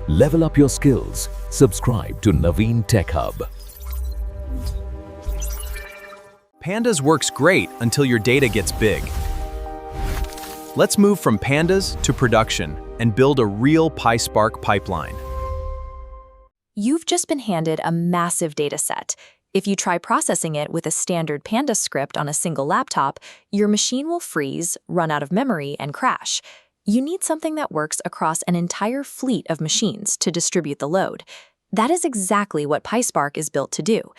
Level up your skills. Subscribe to Naveen Tech Hub. Pandas works great until your data gets big. Let's move from Pandas to production and build a real PySpark pipeline. You've just been handed a massive data set. If you try processing it with a standard Pandas script on a single laptop, your machine will freeze, run out of memory, and crash. You need something that works across an entire fleet of machines to distribute the load. That is exactly what PySpark is built to do.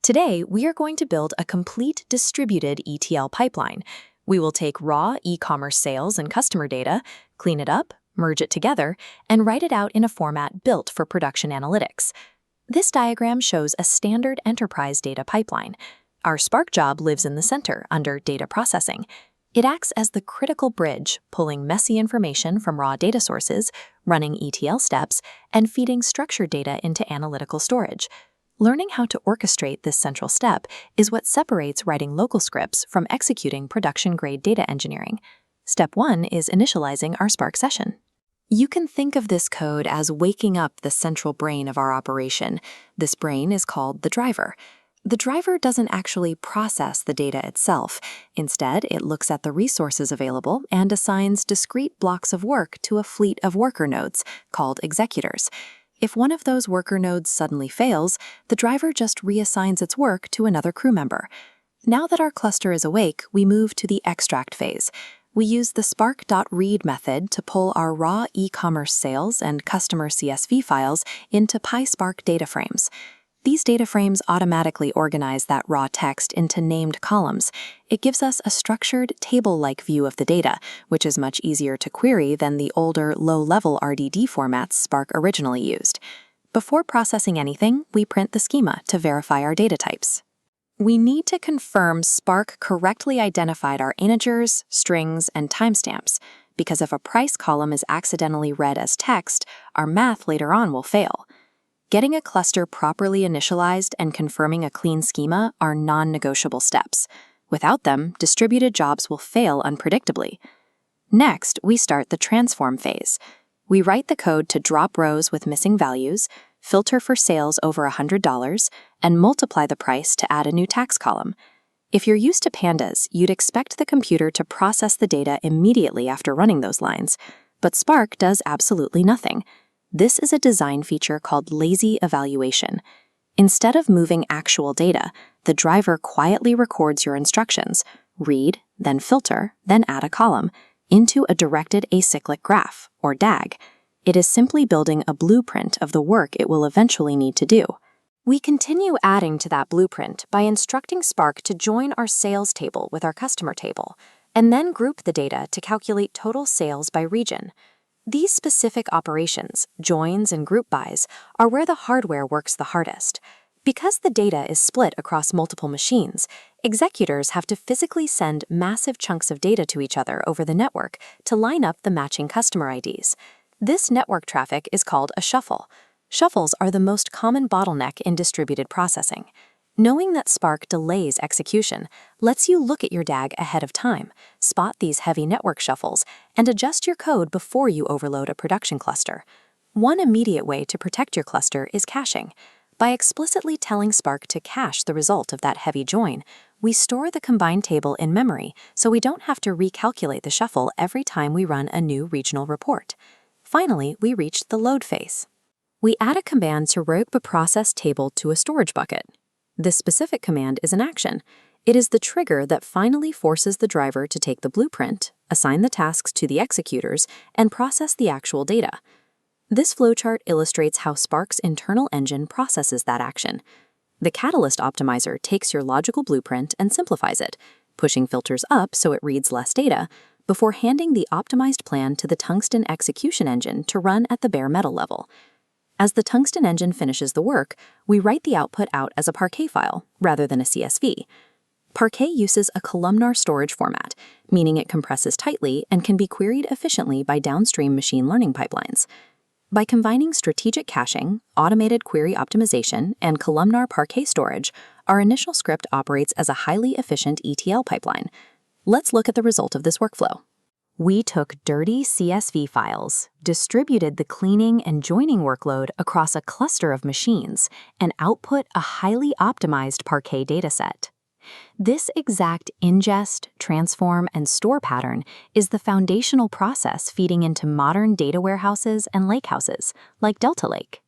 Today, we are going to build a complete distributed ETL pipeline. We will take raw e-commerce sales and customer data, clean it up, merge it together, and write it out in a format built for production analytics. This diagram shows a standard enterprise data pipeline. Our Spark job lives in the center under data processing. It acts as the critical bridge, pulling messy information from raw data sources, running ETL steps, and feeding structured data into analytical storage. Learning how to orchestrate this central step is what separates writing local scripts from executing production-grade data engineering. Step 1 is initializing our Spark session. You can think of this code as waking up the central brain of our operation. This brain is called the driver. The driver doesn't actually process the data itself. Instead, it looks at the resources available and assigns discrete blocks of work to a fleet of worker nodes called executors. If one of those worker nodes suddenly fails, the driver just reassigns its work to another crew member. Now that our cluster is awake, we move to the extract phase. We use the spark.read method to pull our raw e-commerce sales and customer CSV files into PySpark data frames. These data frames automatically organize that raw text into named columns. It gives us a structured, table-like view of the data, which is much easier to query than the older, low-level RDD formats Spark originally used. Before processing anything, we print the schema to verify our data types. We need to confirm Spark correctly identified our integers, strings, and timestamps, because if a price column is accidentally read as text, our math later on will fail. Getting a cluster properly initialized and confirming a clean schema are non-negotiable steps. Without them, distributed jobs will fail unpredictably. Next, we start the transform phase. We write the code to drop rows with missing values, filter for sales over $100, and multiply the price to add a new tax column. If you're used to Pandas, you'd expect the computer to process the data immediately after running those lines, but Spark does absolutely nothing. This is a design feature called lazy evaluation. Instead of moving actual data, the driver quietly records your instructions, read, then filter, then add a column, into a directed acyclic graph, or DAG. It is simply building a blueprint of the work it will eventually need to do. We continue adding to that blueprint by instructing Spark to join our sales table with our customer table, and then group the data to calculate total sales by region. These specific operations, joins and group bys, are where the hardware works the hardest. Because the data is split across multiple machines, executors have to physically send massive chunks of data to each other over the network to line up the matching customer IDs. This network traffic is called a shuffle. Shuffles are the most common bottleneck in distributed processing. Knowing that Spark delays execution lets you look at your DAG ahead of time, spot these heavy network shuffles, and adjust your code before you overload a production cluster. One immediate way to protect your cluster is caching. By explicitly telling Spark to cache the result of that heavy join, we store the combined table in memory so we don't have to recalculate the shuffle every time we run a new regional report. Finally, we reach the load phase. We add a command to route the process table to a storage bucket. This specific command is an action. It is the trigger that finally forces the driver to take the blueprint, assign the tasks to the executors, and process the actual data. This flowchart illustrates how Spark's internal engine processes that action. The Catalyst optimizer takes your logical blueprint and simplifies it, pushing filters up so it reads less data, before handing the optimized plan to the Tungsten execution engine to run at the bare metal level. As the Tungsten engine finishes the work, we write the output out as a Parquet file, rather than a CSV. Parquet uses a columnar storage format, meaning it compresses tightly and can be queried efficiently by downstream machine learning pipelines. By combining strategic caching, automated query optimization, and columnar Parquet storage, our initial script operates as a highly efficient ETL pipeline. Let's look at the result of this workflow. We took dirty CSV files, distributed the cleaning and joining workload across a cluster of machines, and output a highly optimized Parquet dataset. This exact ingest, transform, and store pattern is the foundational process feeding into modern data warehouses and lakehouses, like Delta Lake.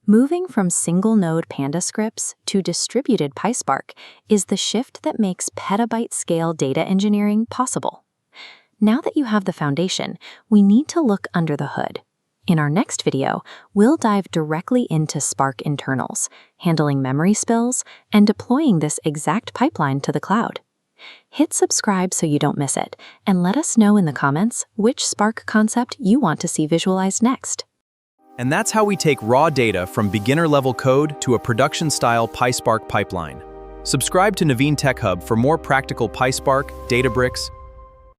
Moving from single-node Pandas scripts to distributed PySpark is the shift that makes petabyte-scale data engineering possible. Now that you have the foundation, we need to look under the hood. In our next video, we'll dive directly into Spark internals, handling memory spills, and deploying this exact pipeline to the cloud. Hit subscribe so you don't miss it, and let us know in the comments which Spark concept you want to see visualized next. And that's how we take raw data from beginner-level code to a production-style PySpark pipeline. Subscribe to Naveen Tech Hub for more practical PySpark, Databricks,